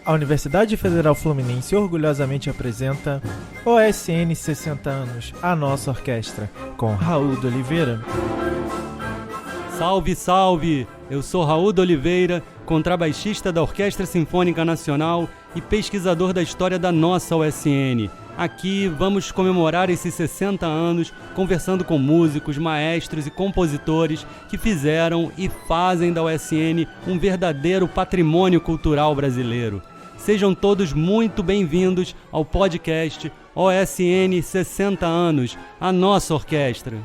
A Universidade Federal Fluminense orgulhosamente apresenta OSN 60 anos, a nossa orquestra, com Raul de Oliveira. Salve, salve! Eu sou Raul de Oliveira, contrabaixista da Orquestra Sinfônica Nacional e pesquisador da história da nossa OSN. Aqui vamos comemorar esses 60 anos conversando com músicos, maestros e compositores que fizeram e fazem da OSN um verdadeiro patrimônio cultural brasileiro. Sejam todos muito bem-vindos ao podcast OSN 60 anos, a nossa orquestra.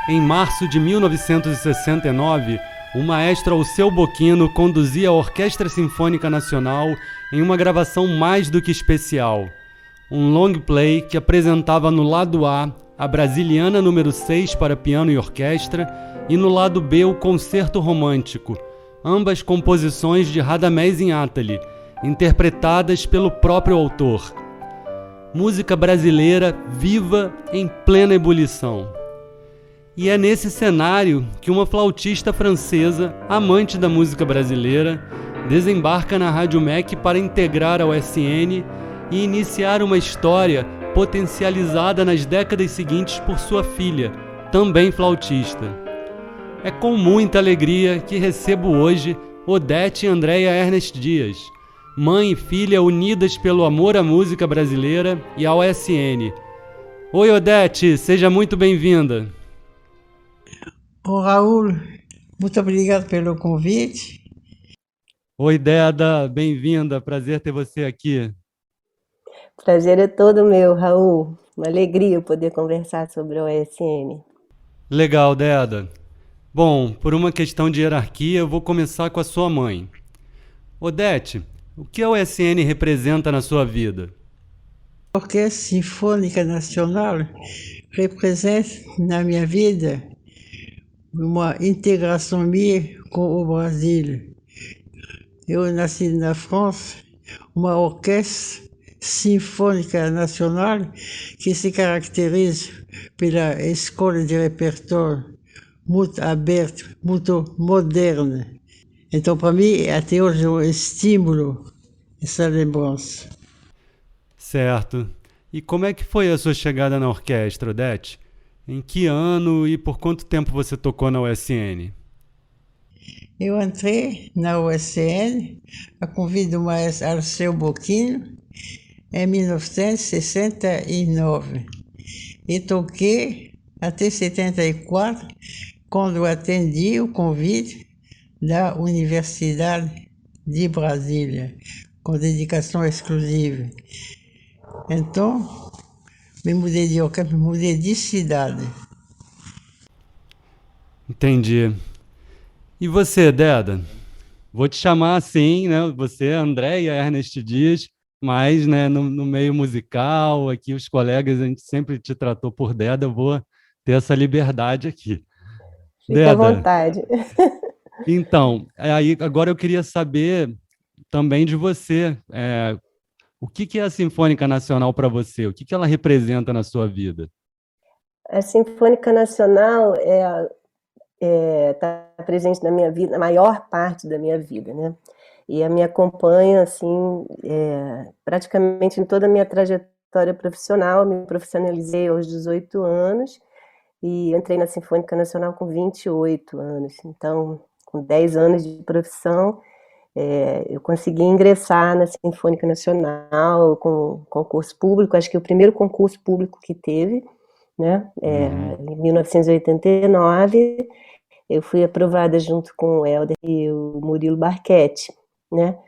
Em março de 1969, o maestro Alceu Bocchino conduzia a Orquestra Sinfônica Nacional em uma gravação mais do que especial. Um long play que apresentava no lado A a Brasiliana número 6 para piano e orquestra e no lado B o Concerto Romântico, ambas composições de Radamés Inátali, interpretadas pelo próprio autor. Música brasileira viva em plena ebulição. E é nesse cenário que uma flautista francesa, amante da música brasileira, desembarca na Rádio MEC para integrar a OSN e iniciar uma história potencializada nas décadas seguintes por sua filha, também flautista. É com muita alegria que recebo hoje Odete e Andréia Ernest Dias, mãe e filha unidas pelo amor à música brasileira e à OSN. Oi, Odete, seja muito bem-vinda. Ô Raul, muito obrigado pelo convite. Oi, Deda, bem-vinda, prazer ter você aqui. Prazer é todo meu, Raul. Uma alegria poder conversar sobre a OSN. Legal, Deda. Bom, por uma questão de hierarquia, eu vou começar com a sua mãe. Odete, o que a OSN representa na sua vida? A Orquestra Sinfônica Nacional representa na minha vida uma integração minha com o Brasil. Eu nasci na França, uma orquestra sinfônica nacional que se caracteriza pela escola de repertório muito aberta, muito moderna. Então, para mim, até hoje é um estímulo essa lembrança. Certo. E como é que foi a sua chegada na orquestra, Odete? Em que ano e por quanto tempo você tocou na OSN? Eu entrei na OSN a convite do maestro Alceu Bocchino em 1969 e toquei até 74, quando atendi o convite da Universidade de Brasília, com dedicação exclusiva. Então, me mudei de orquestra, me mudei de cidade. Entendi. E você, Deda? Vou te chamar assim, né? Você é Andréia Ernest Dias, mas né, no meio musical, aqui os colegas, a gente sempre te tratou por Deda, eu vou ter essa liberdade aqui. Fique à Deda, vontade. então, aí agora eu queria saber também de você, o que é a Sinfônica Nacional para você? O que ela representa na sua vida? A Sinfônica Nacional está presente na minha vida, na maior parte da minha vida, né? E me acompanha, assim, praticamente em toda a minha trajetória profissional. Me profissionalizei aos 18 anos e entrei na Sinfônica Nacional com 28 anos. Então, com 10 anos de profissão, eu consegui ingressar na Sinfônica Nacional com concurso público, acho que o primeiro concurso público que teve, né? Em 1989, eu fui aprovada junto com o Helder e o Murilo Barchetti, né?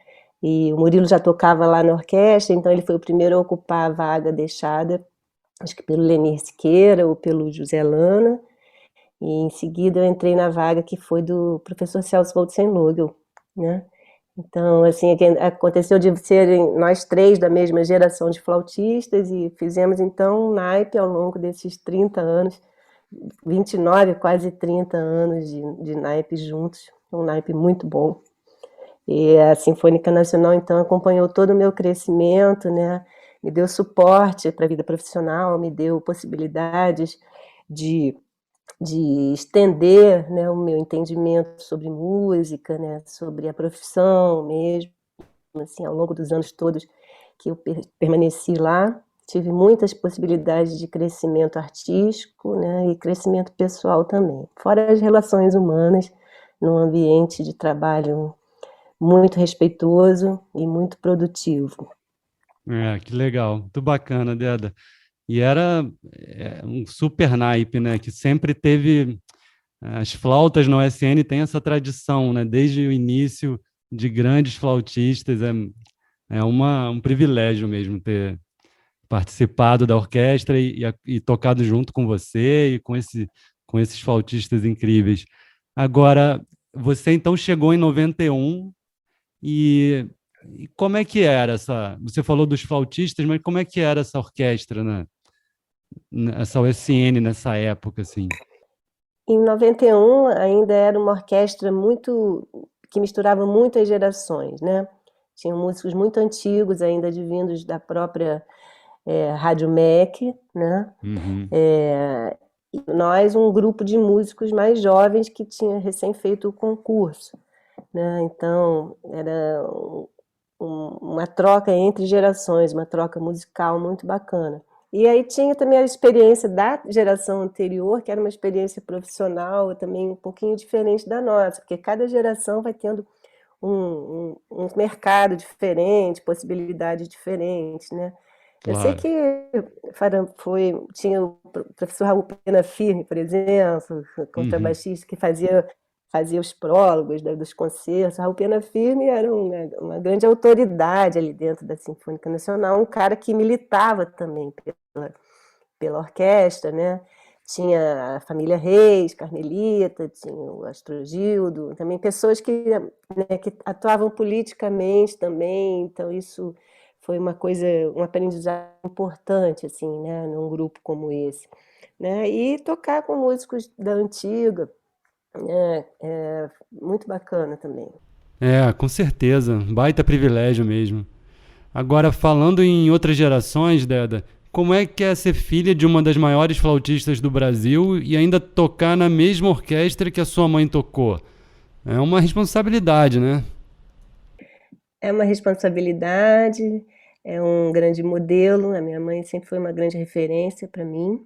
E o Murilo já tocava lá na orquestra, então ele foi o primeiro a ocupar a vaga deixada, acho que pelo Lenir Siqueira ou pelo José Lana, e em seguida eu entrei na vaga que foi do professor Celso Voltsen-Logel, né? Então, assim, aconteceu de serem nós três da mesma geração de flautistas e fizemos, então, um naipe ao longo desses 30 anos, 29, quase 30 anos de naipe juntos, um naipe muito bom. E a Sinfônica Nacional, então, acompanhou todo o meu crescimento, né? me deu suporte para a vida profissional, me deu possibilidades de, de estender, né, o meu entendimento sobre música, né, sobre a profissão mesmo, assim, ao longo dos anos todos que eu permaneci lá, tive muitas possibilidades de crescimento artístico, né, e crescimento pessoal também, fora as relações humanas, num ambiente de trabalho muito respeitoso e muito produtivo. Que legal, muito bacana, Deda. E era um super naipe, né? Que sempre teve. As flautas na USN têm essa tradição, né? Desde o início de grandes flautistas. É um privilégio mesmo ter participado da orquestra e tocado junto com você e com esses flautistas incríveis. Agora, você então chegou em 91 e como é que era essa... Você falou dos flautistas, mas como é que era essa orquestra, né? Essa USN nessa época, assim? Em 91 ainda era uma orquestra muito que misturava muitas gerações, né? Tinham músicos muito antigos, ainda advindos da própria Rádio MEC, né? Uhum. E nós, um grupo de músicos mais jovens que tinha recém feito o concurso, né? Então, era uma troca entre gerações, uma troca musical muito bacana. E aí tinha também a experiência da geração anterior, que era uma experiência profissional também um pouquinho diferente da nossa, porque cada geração vai tendo um mercado diferente, possibilidades diferentes, né? Eu sei Claro. que tinha o professor Raul Pena Firme, por exemplo, Uhum. contrabaixista, que fazia os prólogos dos concertos. Raul Pena Firme era uma grande autoridade ali dentro da Sinfônica Nacional, um cara que militava também pela orquestra, né? Tinha a família Reis, Carmelita, tinha o Astrogildo, também pessoas né, que atuavam politicamente também, então isso foi uma coisa, um aprendizado importante, assim, né, num grupo como esse. Né? E tocar com músicos da antiga, né, é muito bacana também. Com certeza. Baita privilégio mesmo. Agora, falando em outras gerações, Deda, como é que é ser filha de uma das maiores flautistas do Brasil e ainda tocar na mesma orquestra que a sua mãe tocou? É uma responsabilidade, né? É uma responsabilidade, é um grande modelo. A minha mãe sempre foi uma grande referência para mim,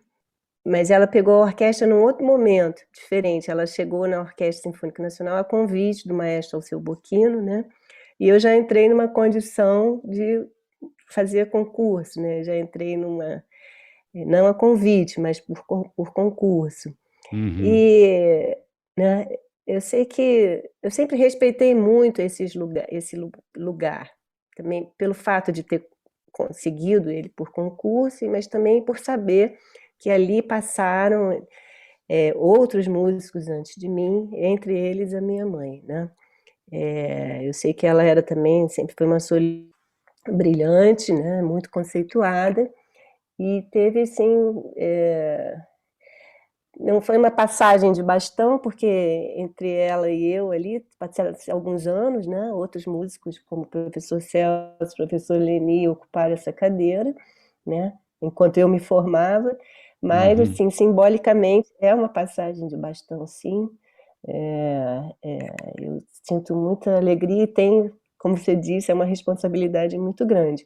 mas ela pegou a orquestra num outro momento, diferente. Ela chegou na Orquestra Sinfônica Nacional a convite do maestro Alceu Bocchino, né? E eu já entrei numa condição de fazer concurso, né? Já entrei não a convite, mas por concurso. Uhum. E, né, eu sei que eu sempre respeitei muito esse lugar, também pelo fato de ter conseguido ele por concurso, mas também por saber que ali passaram outros músicos antes de mim, entre eles a minha mãe, né? Eu sei que ela era também, sempre foi uma solista brilhante, né, muito conceituada, e teve, assim, não foi uma passagem de bastão, porque entre ela e eu ali passaram alguns anos, né? Outros músicos, como o professor Celso, o professor Leni, ocuparam essa cadeira, né? Enquanto eu me formava, mas, Uhum. assim, simbolicamente, é uma passagem de bastão, sim. Eu sinto muita alegria e tenho, como você disse, é uma responsabilidade muito grande,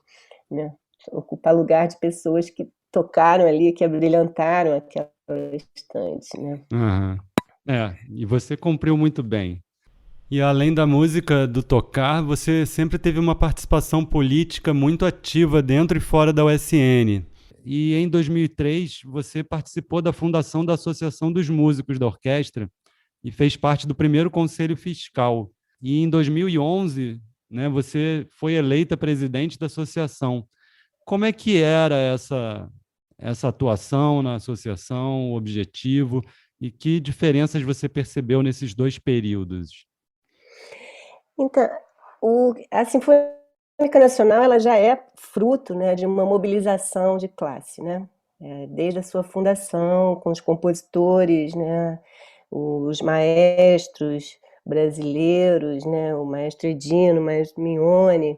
né? Ocupar lugar de pessoas que tocaram ali, que abrilhantaram aquela estante, né? Aham. E você cumpriu muito bem. E além da música, do tocar, você sempre teve uma participação política muito ativa dentro e fora da USN. E em 2003, você participou da fundação da Associação dos Músicos da Orquestra e fez parte do primeiro Conselho Fiscal. E em 2011, né, você foi eleita presidente da associação. Como é que era essa atuação na associação, o objetivo, e que diferenças você percebeu nesses dois períodos? Então, a Sinfônica Nacional ela já é fruto, né, de uma mobilização de classe, né? Desde a sua fundação, com os compositores, né, os maestros brasileiros, né, o maestro Edino, o maestro Mignone,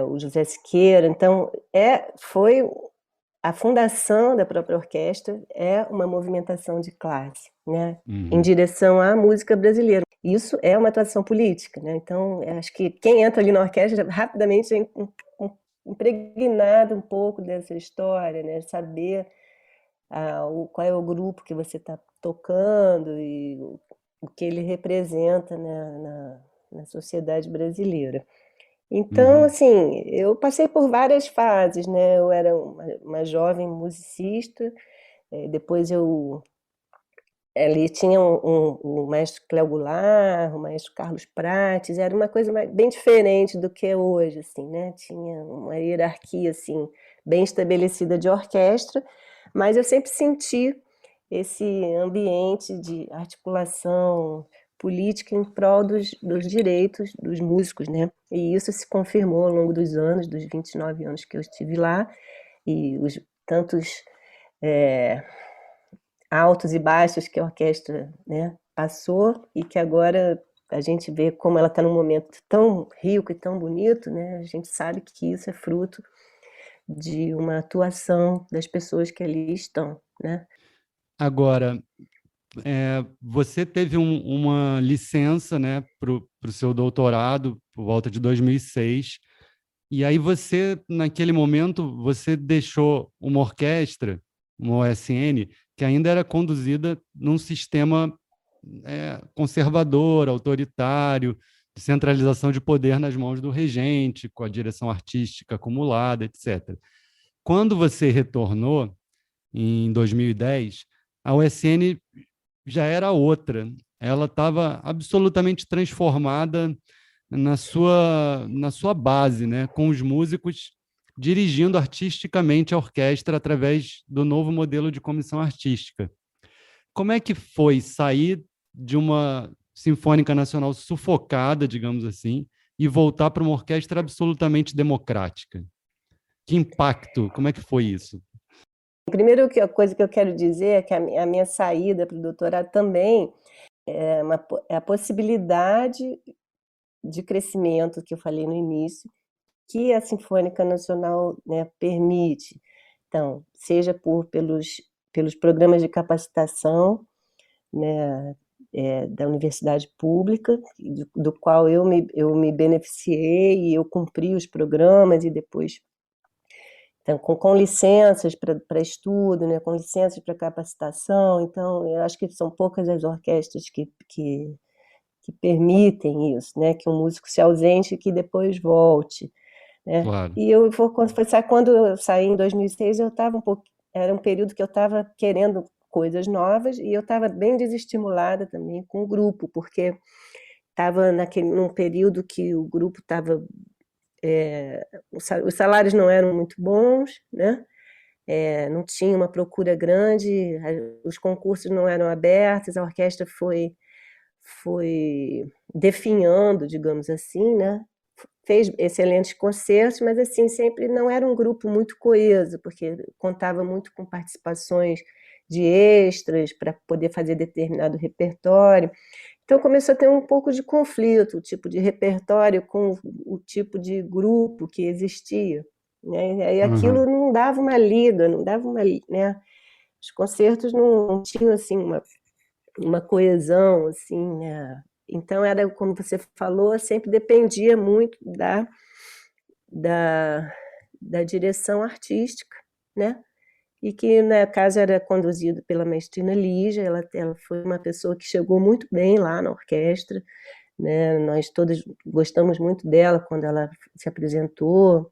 o José Siqueira. Então, foi a fundação da própria orquestra é uma movimentação de classe, né, em direção à música brasileira. Isso é uma atuação política, né? Então, acho que quem entra ali na orquestra rapidamente é impregnado um pouco dessa história, né? Saber qual é o grupo que você está tocando e o que ele representa, né, na sociedade brasileira. Então, assim, eu passei por várias fases, né? Eu era uma jovem musicista, depois ali tinha o maestro Cléo Goulart, o maestro Carlos Prates, era uma coisa bem diferente do que é hoje, assim, né? Tinha uma hierarquia, assim, bem estabelecida de orquestra, mas eu sempre senti esse ambiente de articulação política em prol dos direitos dos músicos, né? E isso se confirmou ao longo dos anos, dos 29 anos que eu estive lá, e os tantos altos e baixos que a orquestra, né, passou, e que agora a gente vê como ela está num momento tão rico e tão bonito, né? A gente sabe que isso é fruto de uma atuação das pessoas que ali estão, né? Agora, você teve uma licença, né, para o seu doutorado por volta de 2006, e aí você, naquele momento, você deixou uma orquestra, uma OSN, que ainda era conduzida num sistema conservador, autoritário, de centralização de poder nas mãos do regente, com a direção artística acumulada, etc. Quando você retornou, em 2010, a OSN já era outra. Ela estava absolutamente transformada na sua base, né? Com os músicos dirigindo artisticamente a orquestra através do novo modelo de comissão artística. Como é que foi sair de uma Sinfônica Nacional sufocada, digamos assim, e voltar para uma orquestra absolutamente democrática? Que impacto? Como é que foi isso? Primeiro, a coisa que eu quero dizer é que a minha saída para o doutorado também é a possibilidade de crescimento que eu falei no início, que a Sinfônica Nacional, né, permite. Então, seja pelos programas de capacitação, né, da universidade pública, do qual eu me beneficiei e eu cumpri os programas, e depois então, com licenças para estudo, né, com licenças para capacitação. Então, eu acho que são poucas as orquestras que permitem isso, né, que um músico se ausente e que depois volte, né? Claro. E eu vou confessar, quando eu saí em 2006, era um período que eu estava querendo coisas novas, e eu estava bem desestimulada também com o grupo, porque estava num período que o grupo estava os salários não eram muito bons, né? Não tinha uma procura grande, os concursos não eram abertos, a orquestra foi definhando, digamos assim, né? Fez excelentes concertos, mas assim, sempre não era um grupo muito coeso, porque contava muito com participações de extras para poder fazer determinado repertório. Então começou a ter um pouco de conflito, o tipo de repertório com o tipo de grupo que existia, né? E aí aquilo não dava uma liga, não dava uma, né? Os concertos não tinham assim uma coesão, assim, né? Então era, como você falou, sempre dependia muito da direção artística, né? E que, no caso, era conduzido pela maestrina Lígia. Ela foi uma pessoa que chegou muito bem lá na orquestra, né? Nós todos gostamos muito dela quando ela se apresentou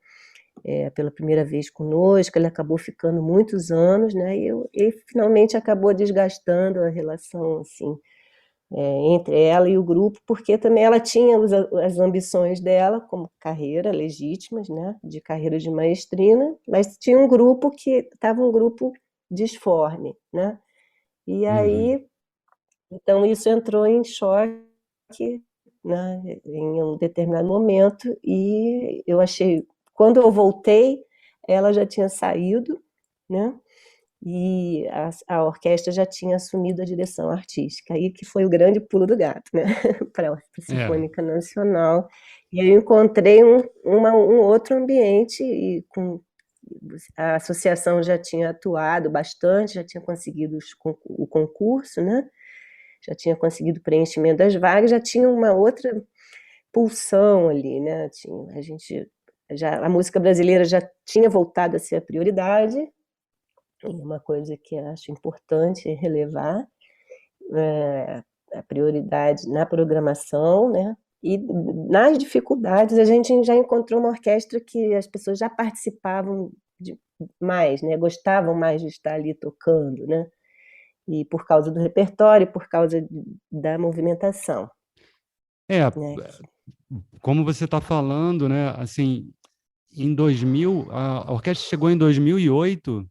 pela primeira vez conosco. Ela acabou ficando muitos anos, né? E finalmente acabou desgastando a relação, assim, entre ela e o grupo, porque também ela tinha as ambições dela como carreira legítimas, né, de carreira de maestrina, mas tinha um grupo que estava um grupo disforme, né? E aí, então isso entrou em choque, né, em um determinado momento, e eu achei, quando eu voltei, ela já tinha saído, né? E a orquestra já tinha assumido a direção artística, aí que foi o grande pulo do gato, né? Para a Sinfônica Nacional, E eu encontrei um outro ambiente e a associação já tinha atuado bastante, já tinha conseguido o concurso, né? Já tinha conseguido o preenchimento das vagas, já tinha uma outra pulsão ali, né? A música brasileira já tinha voltado a ser a prioridade, e uma coisa que eu acho importante relevar, a prioridade na programação, né? E nas dificuldades a gente já encontrou uma orquestra que as pessoas já participavam mais, né? Gostavam mais de estar ali tocando, né? E por causa do repertório, por causa da movimentação, É, né? como você está falando, né? Assim, em 2000, a orquestra chegou em 2008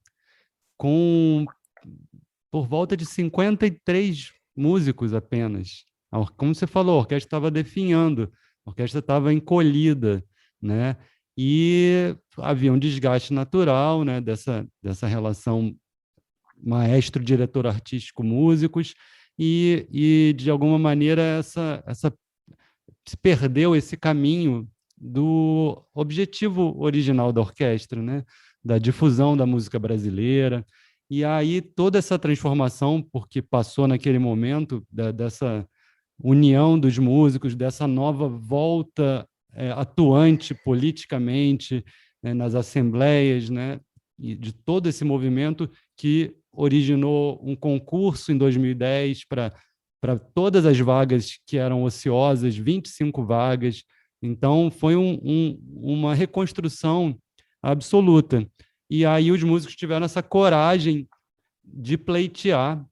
com por volta de 53 músicos apenas. Como você falou, a orquestra estava definhando, a orquestra estava encolhida, né? E havia um desgaste natural, né, dessa relação maestro, diretor artístico, músicos, e de alguma maneira se perdeu esse caminho do objetivo original da orquestra, né? Da difusão da música brasileira. E aí toda essa transformação, porque passou naquele momento dessa união dos músicos, dessa nova volta atuante politicamente, né, nas assembleias, né, e de todo esse movimento que originou um concurso em 2010 para todas as vagas que eram ociosas, 25 vagas. Então, foi uma reconstrução absoluta. E aí os músicos tiveram essa coragem de pleitear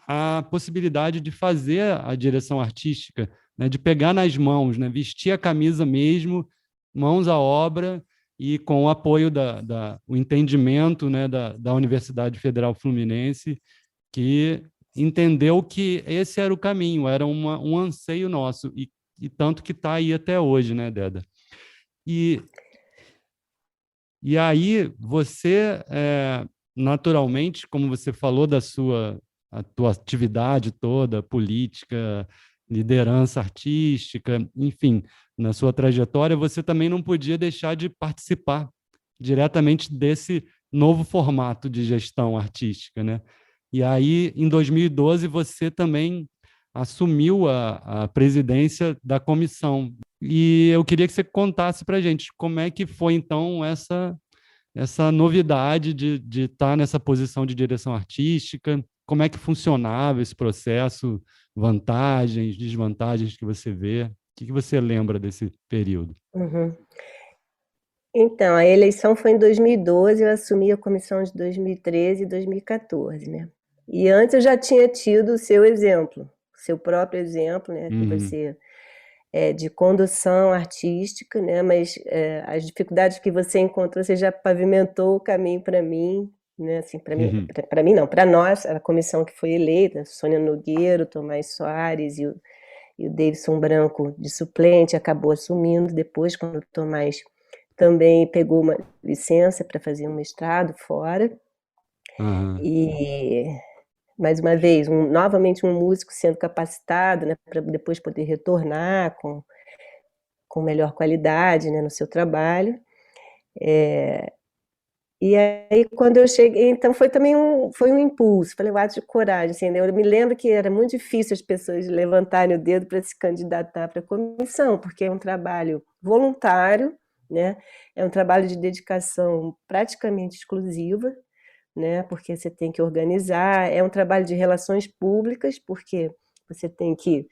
a possibilidade de fazer a direção artística, né, de pegar nas mãos, né, vestir a camisa mesmo, mãos à obra, e com o apoio o entendimento, né, da Universidade Federal Fluminense, que entendeu que esse era o caminho, era um anseio nosso, e tanto que está aí até hoje, né, Deda? E aí você, naturalmente, como você falou a tua atividade toda, política, liderança artística, enfim, na sua trajetória, você também não podia deixar de participar diretamente desse novo formato de gestão artística, né? E aí, em 2012, você também assumiu a presidência da comissão. E eu queria que você contasse para a gente como é que foi, então, essa novidade de estar nessa posição de direção artística, como é que funcionava esse processo, vantagens, desvantagens que você vê, o que você lembra desse período? Uhum. Então, a eleição foi em 2012, eu assumi a comissão de 2013 e 2014, né? E antes eu já tinha tido o seu exemplo, o seu próprio exemplo, né? Que você de condução artística, né? Mas as dificuldades que você encontrou, você já pavimentou o caminho para mim, né? Assim, para mim não, para nós, a comissão que foi eleita, Sônia Nogueiro, Tomás Soares e o Davidson Branco de suplente, acabou assumindo depois, quando o Tomás também pegou uma licença para fazer um mestrado fora. E, mais uma vez, novamente um músico sendo capacitado, né, para depois poder retornar com melhor qualidade, né, no seu trabalho. E aí, quando eu cheguei, então foi também foi um impulso, falei, um ato de coragem, assim, né? Eu me lembro que era muito difícil as pessoas levantarem o dedo para se candidatar para a comissão, porque é um trabalho voluntário, né? É um trabalho de dedicação praticamente exclusiva, né? Porque você tem que organizar, é um trabalho de relações públicas, porque você tem que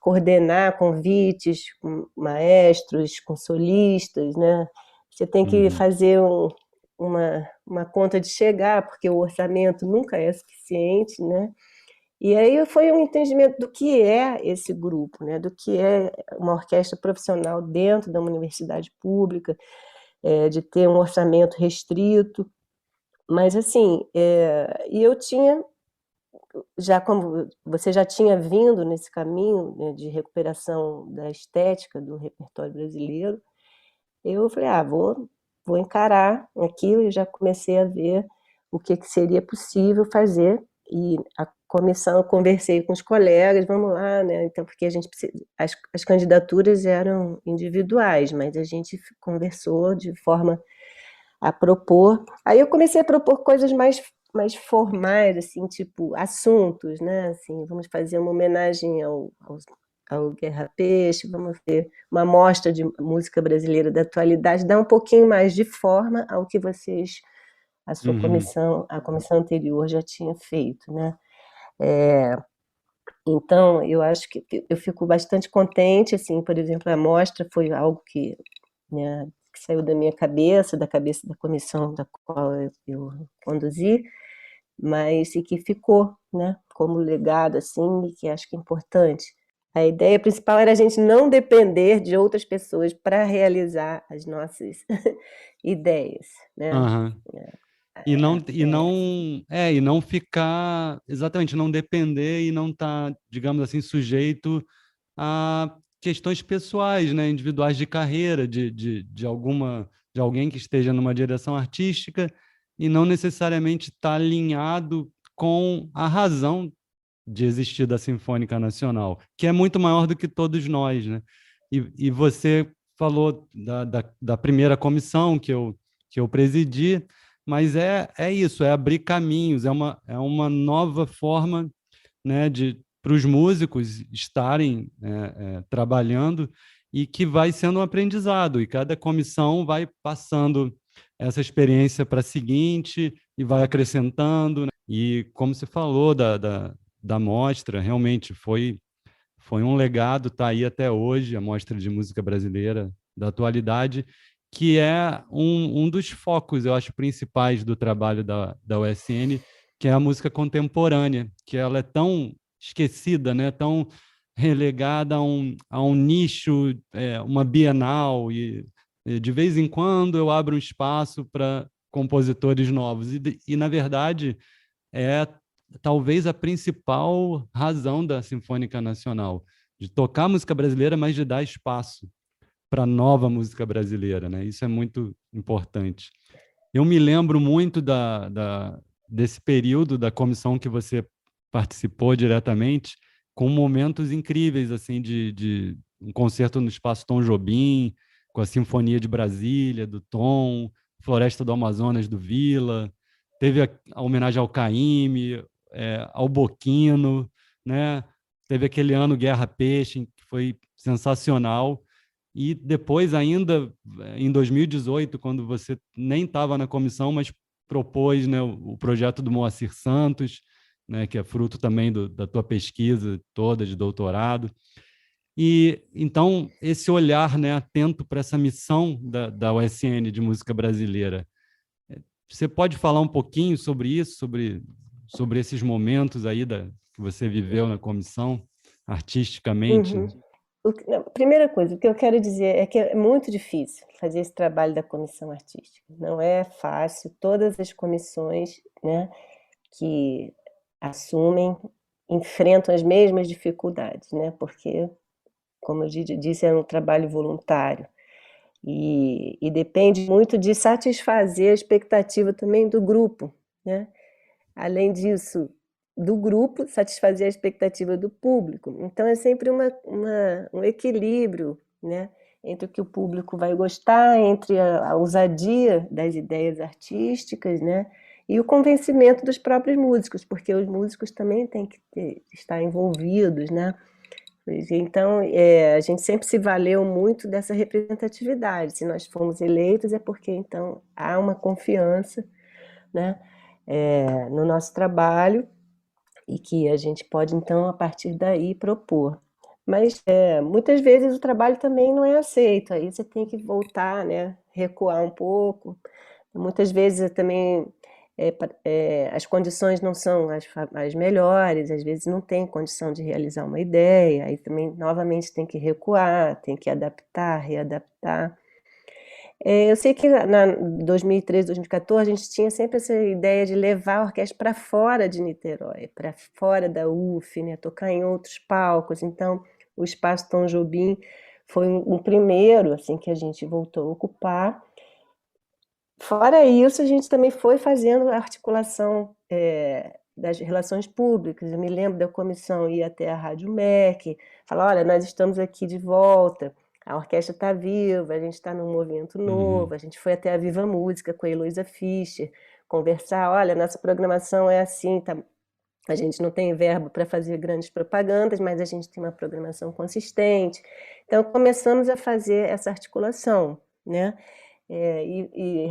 coordenar convites com maestros, com solistas, né? Você tem que fazer uma conta de chegar, porque o orçamento nunca é suficiente, né? E aí foi um entendimento do que é esse grupo, né? Do que é uma orquestra profissional dentro da uma universidade pública, de ter um orçamento restrito. Mas, assim, e eu tinha, já como você já tinha vindo nesse caminho, né, de recuperação da estética do repertório brasileiro, eu falei, vou encarar aqui, eu já comecei a ver o que seria possível fazer, e comissão, eu conversei com os colegas, vamos lá, né? Então, porque a gente as candidaturas eram individuais, mas a gente conversou de forma a propor. Aí eu comecei a propor coisas mais formais, assim, tipo assuntos, né? Assim, vamos fazer uma homenagem ao Guerra Peixe, vamos ver uma amostra de música brasileira da atualidade, dar um pouquinho mais de forma ao que a sua comissão, a comissão anterior já tinha feito, né? Então, eu acho que eu fico bastante contente, assim, por exemplo, a mostra foi algo que, né, que saiu da minha cabeça, da cabeça da comissão da qual eu conduzi, mas e que ficou, né, como legado, assim, e que acho que é importante. A ideia principal era a gente não depender de outras pessoas para realizar as nossas ideias, né? Aham. E não ficar, exatamente, não depender e não estar, digamos assim, sujeito a questões pessoais, né, individuais de carreira, de alguém que esteja numa direção artística e não necessariamente estar alinhado com a razão de existir da Sinfônica Nacional, que é muito maior do que todos nós, né? E você falou da primeira comissão que eu presidi, mas é isso, é abrir caminhos, é uma nova forma, né, para os músicos estarem trabalhando e que vai sendo um aprendizado, e cada comissão vai passando essa experiência para a seguinte e vai acrescentando, né? E como você falou da mostra, realmente foi um legado, está aí até hoje, a Mostra de Música Brasileira da atualidade, que é um dos focos, eu acho, principais do trabalho da USN, que é a música contemporânea, que ela é tão esquecida, né? Tão relegada a um nicho, uma bienal, e de vez em quando eu abro um espaço para compositores novos. E, na verdade, é talvez a principal razão da Sinfônica Nacional, de tocar música brasileira, mas de dar espaço para nova música brasileira, né? Isso é muito importante. Eu me lembro muito desse período da comissão que você participou diretamente, com momentos incríveis, assim, de um concerto no Espaço Tom Jobim, com a Sinfonia de Brasília, do Tom, Floresta do Amazonas, do Vila, teve a homenagem ao Caymmi, ao Boquino, né? Teve aquele ano Guerra Peixe, que foi sensacional. E depois, ainda em 2018, quando você nem estava na comissão, mas propôs, né, o projeto do Moacir Santos, né, que é fruto também da tua pesquisa toda de doutorado. E então esse olhar, né, atento para essa missão da USN de música brasileira. Você pode falar um pouquinho sobre isso, sobre esses momentos aí que você viveu na comissão, artisticamente? Uhum. A primeira coisa, o que eu quero dizer é que é muito difícil fazer esse trabalho da comissão artística. Não é fácil. Todas as comissões, né, que assumem enfrentam as mesmas dificuldades, né? Porque, como eu disse, é um trabalho voluntário e depende muito de satisfazer a expectativa também do grupo, né? Além disso, do grupo, satisfazer a expectativa do público. Então, é sempre um equilíbrio, né, entre o que o público vai gostar, entre a ousadia das ideias artísticas, né, e o convencimento dos próprios músicos, porque os músicos também têm que estar envolvidos, né? Então, a gente sempre se valeu muito dessa representatividade. Se nós fomos eleitos, é porque, então, há uma confiança, né, no nosso trabalho e que a gente pode, então, a partir daí, propor. Mas, muitas vezes, o trabalho também não é aceito, aí você tem que voltar, né, recuar um pouco. Muitas vezes também as condições não são as melhores, às vezes não tem condição de realizar uma ideia, aí também, novamente, tem que recuar, tem que adaptar, readaptar. Eu sei que na 2013, 2014, a gente tinha sempre essa ideia de levar a orquestra para fora de Niterói, para fora da UF, né, tocar em outros palcos. Então, o Espaço Tom Jobim foi um primeiro assim, que a gente voltou a ocupar. Fora isso, a gente também foi fazendo a articulação das relações públicas. Eu me lembro da comissão ir até a Rádio MEC, falar, olha, nós estamos aqui de volta, a orquestra está viva, a gente está num movimento novo, a gente foi até a Viva Música com a Heloísa Fischer, conversar, olha, nossa programação é assim, tá? A gente não tem verba para fazer grandes propagandas, mas a gente tem uma programação consistente. Então, começamos a fazer essa articulação, né? E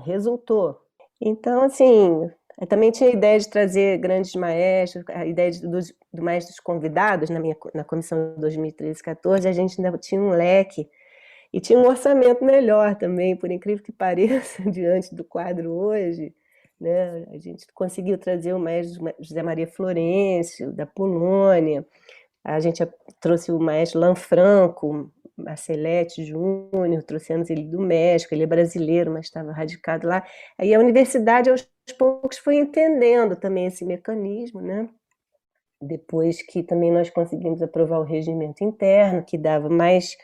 resultou. Então, assim, eu também tinha a ideia de trazer grandes maestros, a ideia dos maestros convidados na comissão de 2013 e 2014, a gente ainda tinha um leque e tinha um orçamento melhor também, por incrível que pareça, diante do quadro hoje, né? A gente conseguiu trazer o maestro José Maria Florencio, da Polônia, a gente trouxe o maestro Lanfranco, Marcelete Júnior, trouxemos ele do México, ele é brasileiro, mas estava radicado lá. Aí a universidade, aos poucos, foi entendendo também esse mecanismo, né? Depois que também nós conseguimos aprovar o regimento interno, que dava mais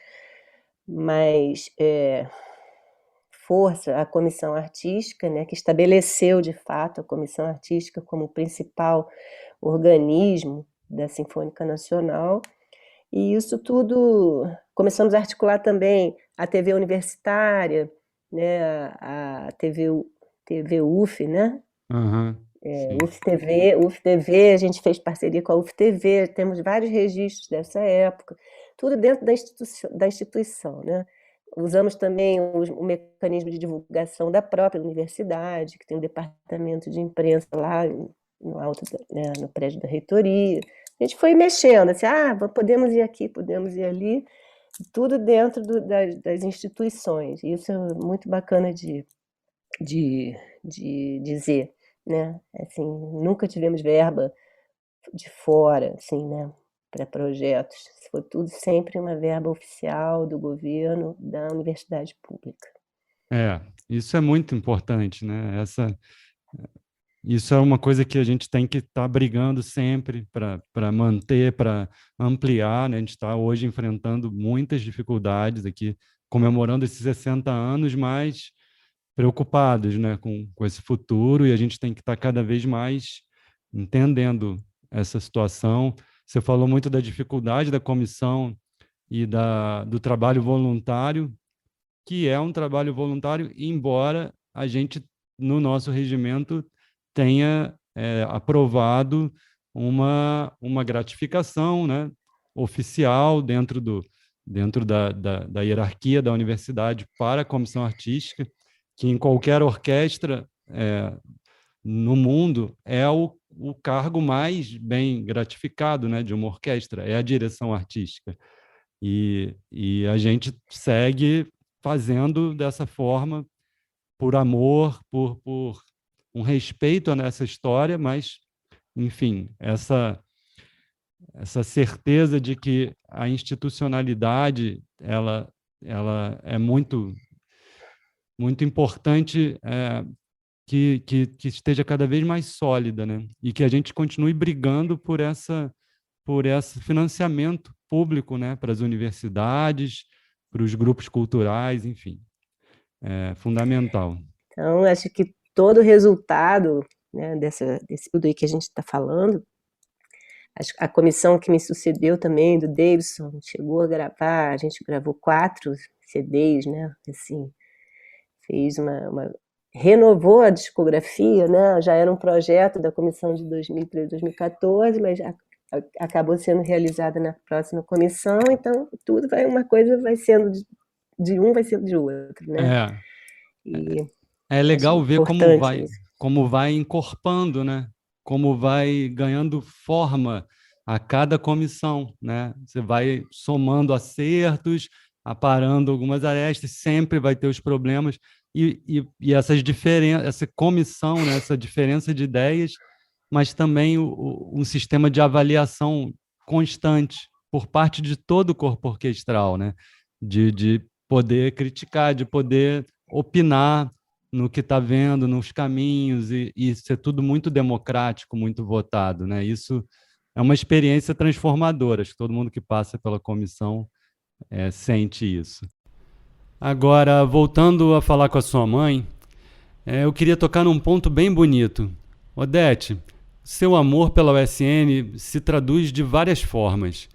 força à comissão artística, né? Que estabeleceu, de fato, a comissão artística como principal organismo da Sinfônica Nacional. E isso tudo, começamos a articular também a TV universitária, né, a TV UF, né? UF-TV, a gente fez parceria com a UF-TV, temos vários registros dessa época, tudo dentro da instituição, né? Usamos também o mecanismo de divulgação da própria universidade, que tem um departamento de imprensa lá no alto, né, no prédio da reitoria. A gente foi mexendo, assim, podemos ir aqui, podemos ir ali, tudo dentro das instituições. Isso é muito bacana de dizer, né? Assim, nunca tivemos verba de fora, assim, né, para projetos. Foi tudo sempre uma verba oficial do governo, da universidade pública. Isso é muito importante, né? Isso é uma coisa que a gente tem que estar brigando sempre para manter, para ampliar, né? A gente está hoje enfrentando muitas dificuldades aqui, comemorando esses 60 anos, mas preocupados, né, com esse futuro, e a gente tem que estar cada vez mais entendendo essa situação. Você falou muito da dificuldade da comissão e do trabalho voluntário, que é um trabalho voluntário, embora a gente, no nosso regimento, tenha aprovado uma gratificação, né, oficial dentro da hierarquia da universidade para a comissão artística, que em qualquer orquestra no mundo é o cargo mais bem gratificado, né, de uma orquestra, é a direção artística. E a gente segue fazendo dessa forma, por amor, por um respeito a essa história, mas, enfim, essa certeza de que a institucionalidade ela é muito importante, que esteja cada vez mais sólida, né? E que a gente continue brigando por esse financiamento público, né? Para as universidades, para os grupos culturais, enfim. É fundamental. Então, acho que todo o resultado, né, desse tudo aí que a gente está falando, a comissão que me sucedeu também, do Davidson, chegou a gravar, a gente gravou 4 CDs, né, assim, fez renovou a discografia, né, já era um projeto da comissão de 2013, 2014, mas acabou sendo realizada na próxima comissão, então tudo uma coisa vai sendo de um, vai sendo de outro, né. É legal ver como vai encorpando, né? Como vai ganhando forma a cada comissão, né? Você vai somando acertos, aparando algumas arestas, sempre vai ter os problemas, e essas diferenças, essa comissão, né? Essa diferença de ideias, mas também um sistema de avaliação constante por parte de todo o corpo orquestral, né? De poder criticar, de poder opinar no que está vendo, nos caminhos, e ser tudo muito democrático, muito votado, né? Isso é uma experiência transformadora, acho que todo mundo que passa pela comissão sente isso. Agora, voltando a falar com a sua mãe, eu queria tocar num ponto bem bonito. Odete, Seu amor pela USN se traduz de várias formas,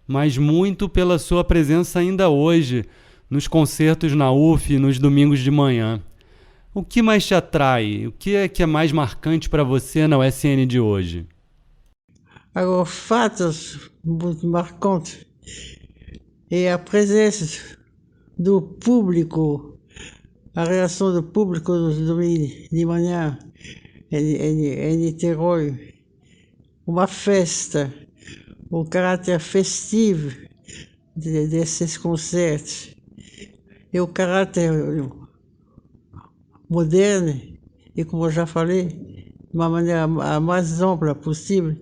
mas muito pela sua presença ainda hoje nos concertos na UF nos domingos de manhã. O que mais te atrai? O que é mais marcante para você na USN de hoje? Agora, fatos muito marcantes é a presença do público, a reação do público nos domingos de manhã em Niterói, uma festa, o caráter festivo desses concertos e o caráter moderno e, como eu já falei, de uma maneira a mais ampla possível,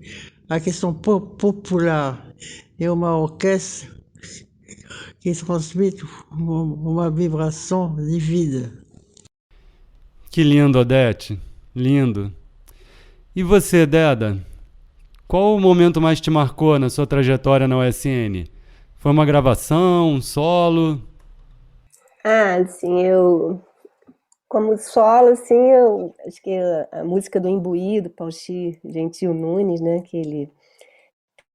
a questão popular é uma orquestra que transmite uma vibração de vida. Que lindo, Odete. Lindo. E você, Deda? Qual o momento mais te marcou na sua trajetória na USN? Foi uma gravação, um solo? Sim, como solo, assim, eu acho que a música do Imbuí, do Pauxi Gentil Nunes, né, que ele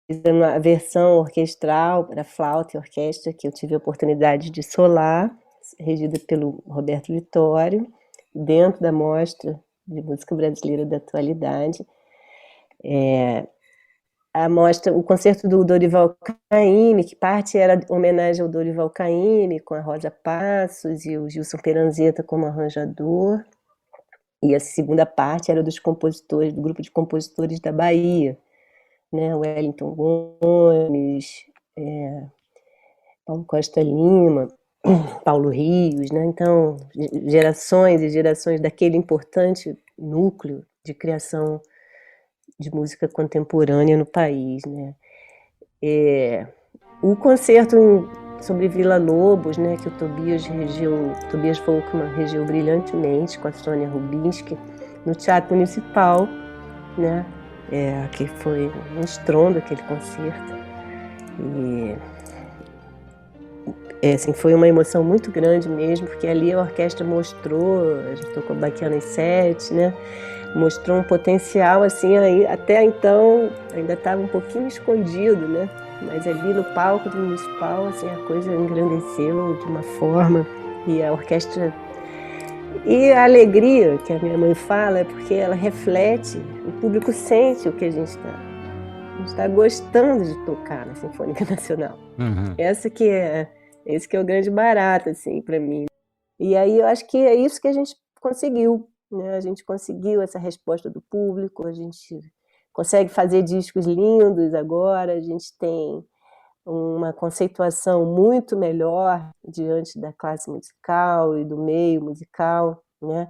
fez a versão orquestral para flauta e orquestra, que eu tive a oportunidade de solar, regida pelo Roberto Vitório, dentro da Mostra de Música Brasileira da Atualidade. A mostra, o concerto do Dorival Caymmi, que parte era homenagem ao Dorival Caymmi, com a Rosa Passos e o Gilson Peranzeta como arranjador, e a segunda parte era dos compositores, do grupo de compositores da Bahia, né? Wellington Gomes, Paulo Costa Lima, Paulo Rios, né? Então, gerações e gerações daquele importante núcleo de criação de música contemporânea no país, né? O concerto sobre Vila Lobos, né, que o Tobias Volkmann regeu brilhantemente com a Sônia Rubinski no Teatro Municipal, né? Que foi um estrondo aquele concerto. Assim, foi uma emoção muito grande mesmo, porque ali a orquestra mostrou, a gente tocou Baquiana 7, né? Mostrou um potencial, assim, aí, até então ainda estava um pouquinho escondido, né? Mas ali no palco do Municipal, assim, a coisa engrandeceu de uma forma, e a orquestra... E a alegria que a minha mãe fala é porque ela reflete, o público sente o que a gente está gostando de tocar na Sinfônica Nacional. Uhum. Esse que é o grande barato, assim, para mim. E aí eu acho que é isso que a gente conseguiu, né? A gente conseguiu essa resposta do público, a gente consegue fazer discos lindos agora, a gente tem uma conceituação muito melhor diante da classe musical e do meio musical, né?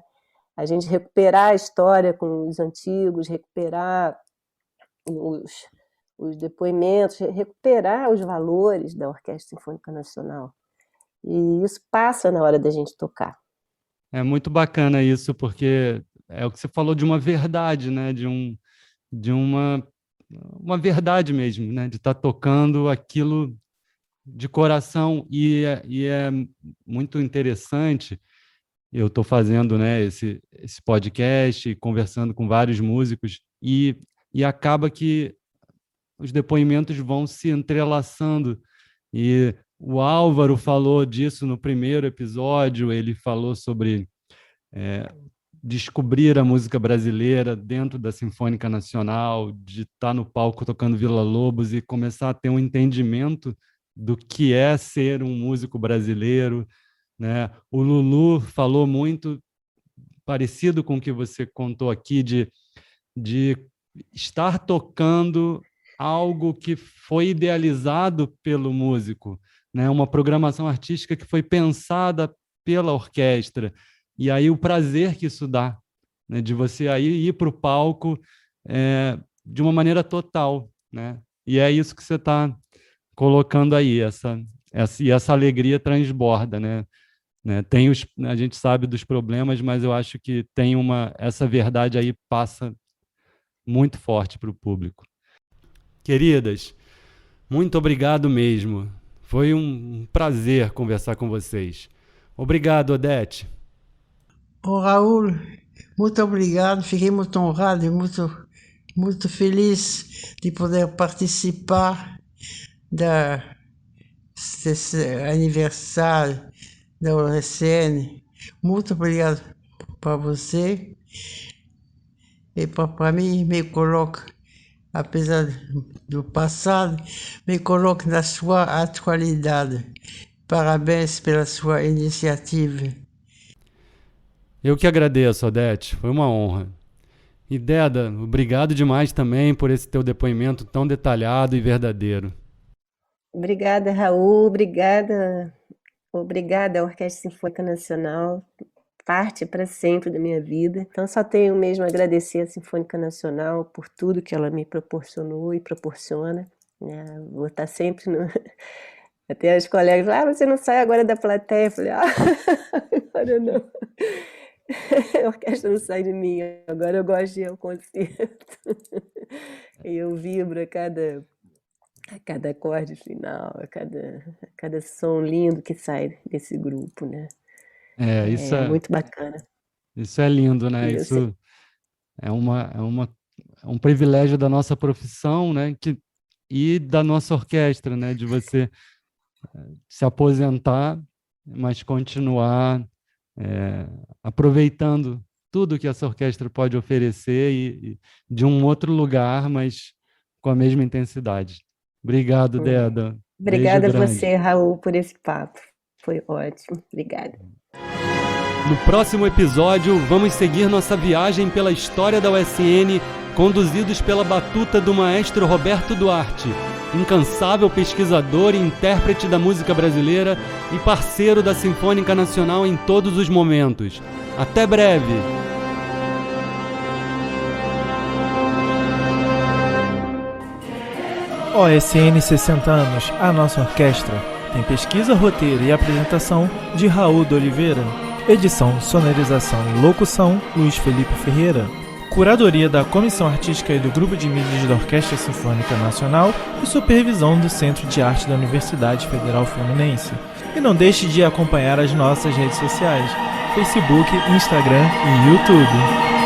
A gente recuperar a história com os antigos, recuperar os depoimentos, recuperar os valores da Orquestra Sinfônica Nacional. E isso passa na hora da gente tocar. É muito bacana isso, porque é o que você falou de uma verdade, né? De uma verdade mesmo, né? De estar tocando aquilo de coração. E é muito interessante. Eu estou fazendo, né, esse podcast, conversando com vários músicos, e acaba que os depoimentos vão se entrelaçando. E o Álvaro falou disso no primeiro episódio, ele falou sobre descobrir a música brasileira dentro da Sinfônica Nacional, de estar no palco tocando Vila Lobos e começar a ter um entendimento do que é ser um músico brasileiro, né? O Lulu falou muito parecido com o que você contou aqui, de estar tocando algo que foi idealizado pelo músico, né? Uma programação artística que foi pensada pela orquestra. E aí o prazer que isso dá, né? De você aí ir para o palco de uma maneira total, né? E é isso que você está colocando aí, essa alegria transborda, né? A gente sabe dos problemas, mas eu acho que tem essa verdade aí passa muito forte para o público. Queridas, muito obrigado mesmo. Foi um prazer conversar com vocês. Obrigado, Odete. Raul, muito obrigado. Fiquei muito honrado e muito muito feliz de poder participar desse aniversário da OSN. Muito obrigado para você. E para mim, me coloca, apesar do passado, me coloca na sua atualidade. Parabéns pela sua iniciativa. Eu que agradeço, Odete. Foi uma honra. E Deda, obrigado demais também por esse teu depoimento tão detalhado e verdadeiro. Obrigada, Raul. Obrigada à Orquestra Sinfônica Nacional. Parte para sempre da minha vida. Então só tenho mesmo a agradecer à Sinfônica Nacional por tudo que ela me proporcionou e proporciona. Vou estar sempre no... Até os colegas falam, você não sai agora da plateia? Eu falei, agora não. A orquestra não sai de mim, agora eu gosto de ir ao concerto. E eu vibro a cada acorde final, a cada som lindo que sai desse grupo, né? Isso é muito bacana. Isso é lindo, né? Isso é um privilégio da nossa profissão, né? E da nossa orquestra, né? De você se aposentar, mas continuar aproveitando tudo que essa orquestra pode oferecer e de um outro lugar, mas com a mesma intensidade. Obrigado, Deda. Obrigada a você, Raul, por esse papo. Foi ótimo. Obrigada. No próximo episódio, vamos seguir nossa viagem pela história da USN, conduzidos pela batuta do maestro Roberto Duarte, incansável pesquisador e intérprete da música brasileira e parceiro da Sinfônica Nacional em todos os momentos. Até breve! OSN 60 anos, a nossa orquestra. Tem pesquisa, roteiro e apresentação de Raul de Oliveira. Edição, sonorização e locução, Luiz Felipe Ferreira. Curadoria da Comissão Artística e do Grupo de Mídias da Orquestra Sinfônica Nacional e supervisão do Centro de Arte da Universidade Federal Fluminense. E não deixe de acompanhar as nossas redes sociais, Facebook, Instagram e YouTube.